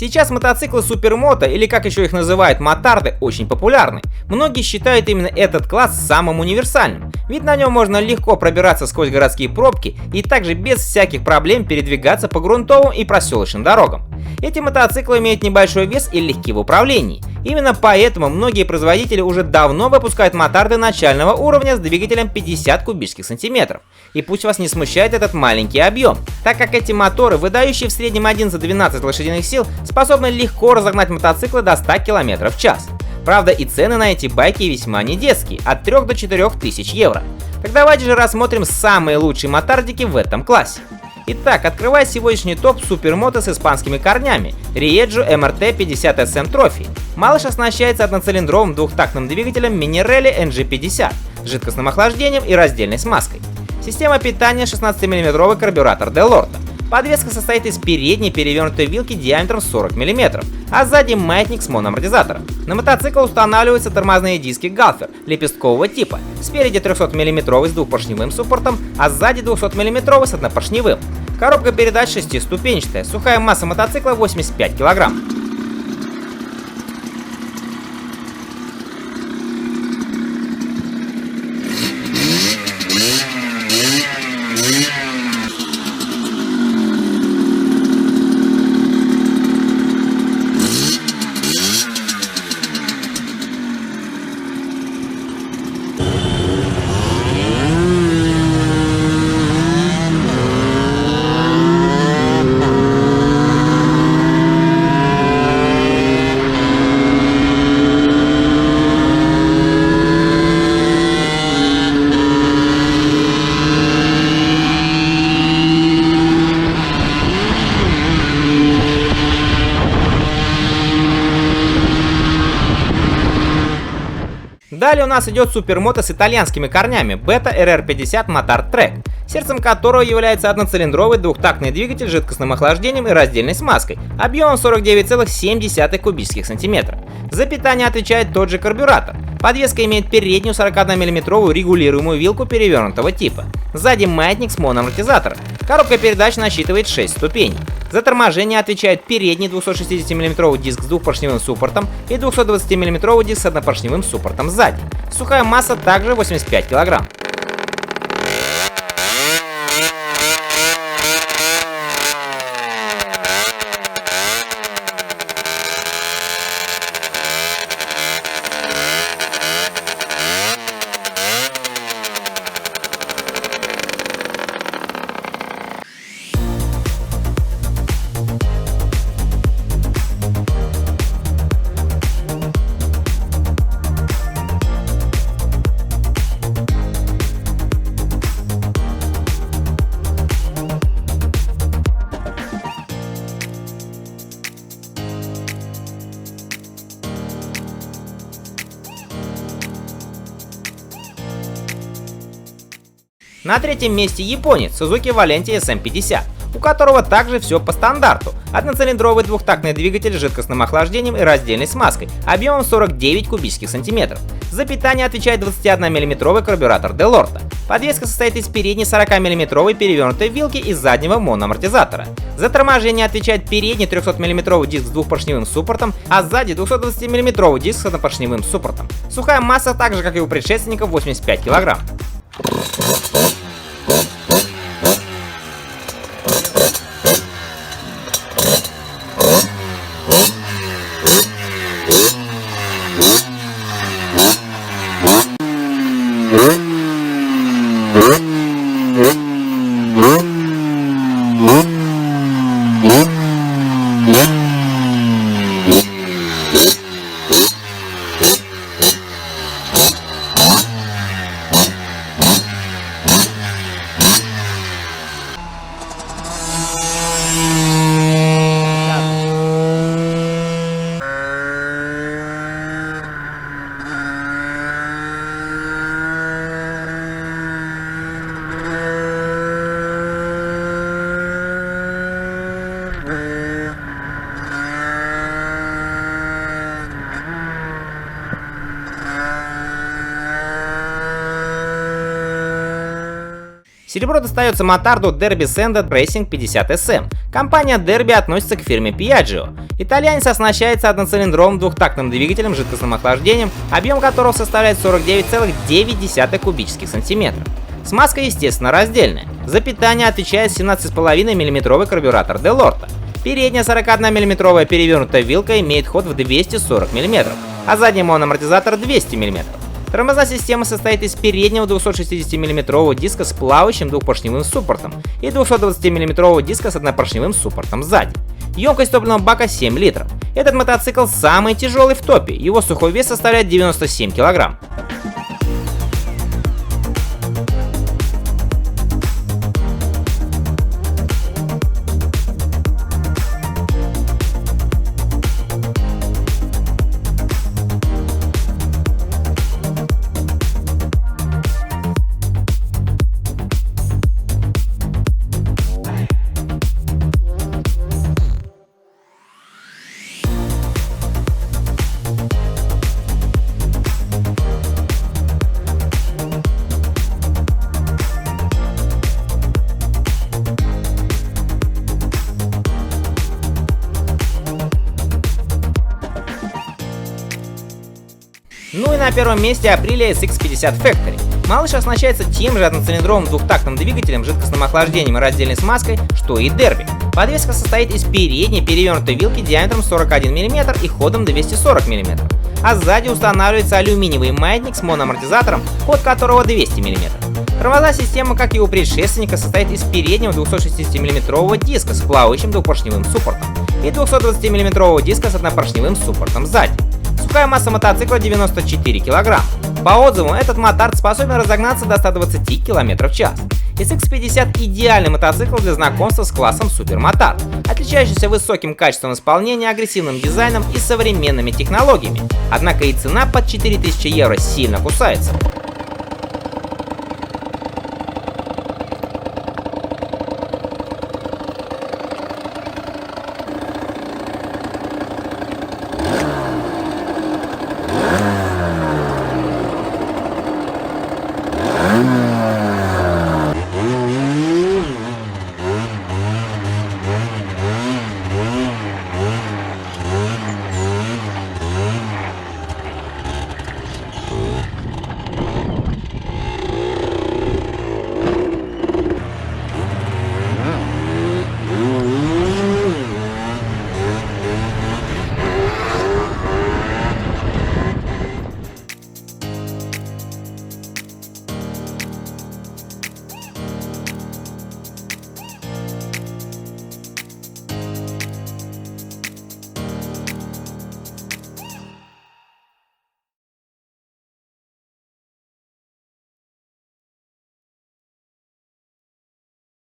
Сейчас мотоциклы супермото, или как еще их называют мотарды, очень популярны. Многие считают именно этот класс самым универсальным, ведь на нем можно легко пробираться сквозь городские пробки и также без всяких проблем передвигаться по грунтовым и проселочным дорогам. Эти мотоциклы имеют небольшой вес и легки в управлении. Именно поэтому многие производители уже давно выпускают мотарды начального уровня с двигателем 50 кубических сантиметров. И пусть вас не смущает этот маленький объем, так как эти моторы, выдающие в среднем 11-12 лошадиных сил, способны легко разогнать мотоциклы до 100 км в час. Правда, и цены на эти байки весьма не детские, от 3 до 4 тысяч евро. Так давайте же рассмотрим самые лучшие мотардики в этом классе. Итак, открывая сегодняшний топ супермото с испанскими корнями Rieggio MRT 50 SM Trophy. Малыш оснащается одноцилиндровым двухтактным двигателем Minarelli NG50 с жидкостным охлаждением и раздельной смазкой. Система питания 16-мм карбюратор Delorto. Подвеска состоит из передней перевернутой вилки диаметром 40 мм, а сзади маятник с моноамортизатором. На мотоцикл устанавливаются тормозные диски Galfer лепесткового типа, спереди 300 мм с двухпоршневым суппортом, а сзади 200 мм с однопоршневым. Коробка передач 6-ступенчатая, сухая масса мотоцикла 85 кг. Далее у нас идет супермото с итальянскими корнями Beta RR50 Motard Track, сердцем которого является одноцилиндровый двухтактный двигатель с жидкостным охлаждением и раздельной смазкой, объемом 49,7 кубических сантиметра. За питание отвечает тот же карбюратор. Подвеска имеет переднюю 41-мм регулируемую вилку перевернутого типа. Сзади маятник с моноамортизатором. Коробка передач насчитывает 6 ступеней. За торможение отвечает передний 260-мм диск с двухпоршневым суппортом и 220-мм диск с однопоршневым суппортом сзади. Сухая масса также 85 кг. На третьем месте японец Suzuki Valenti SM50, у которого также все по стандарту. Одноцилиндровый двухтактный двигатель с жидкостным охлаждением и раздельной смазкой, объемом 49 кубических сантиметров. За питание отвечает 21-мм карбюратор Delorto. Подвеска состоит из передней 40-мм перевернутой вилки и заднего моноамортизатора. За торможение отвечает передний 300-мм диск с двухпоршневым суппортом, а сзади 220-мм диск с однопоршневым суппортом. Сухая масса, так же как и у предшественников, 85 кг. Серебро достается мотарду Derby Senda Racing 50SM. Компания Derby относится к фирме Piaggio. Итальянец оснащается одноцилиндровым двухтактным двигателем с жидкостным охлаждением, объем которого составляет 49,9 кубических сантиметров. Смазка, естественно, раздельная. За питание отвечает 17,5 мм карбюратор Делорто. Передняя 41 мм перевернутая вилка имеет ход в 240 мм, а задний моноамортизатор 200 мм. Тормозная система состоит из переднего 260 мм диска с плавающим двухпоршневым суппортом и 220 мм диска с однопоршневым суппортом сзади. Емкость топливного бака 7 литров. Этот мотоцикл самый тяжелый в топе, его сухой вес составляет 97 кг. Ну и на первом месте Aprilia SX50 Factory. Малыш оснащается тем же одноцилиндровым двухтактным двигателем с жидкостным охлаждением и раздельной смазкой, что и Derby. Подвеска состоит из передней перевернутой вилки диаметром 41 мм и ходом 240 мм, а сзади устанавливается алюминиевый маятник с моноамортизатором, ход которого 200 мм. Тормозная система, как и у предшественника, состоит из переднего 260 мм диска с плавающим двухпоршневым суппортом и 220 мм диска с однопоршневым суппортом сзади. Сухая масса мотоцикла 94 кг. По отзывам, этот мотард способен разогнаться до 120 км в час. SX50 идеальный мотоцикл для знакомства с классом супермотард, отличающийся высоким качеством исполнения, агрессивным дизайном и современными технологиями. Однако и цена под 4000 евро сильно кусается.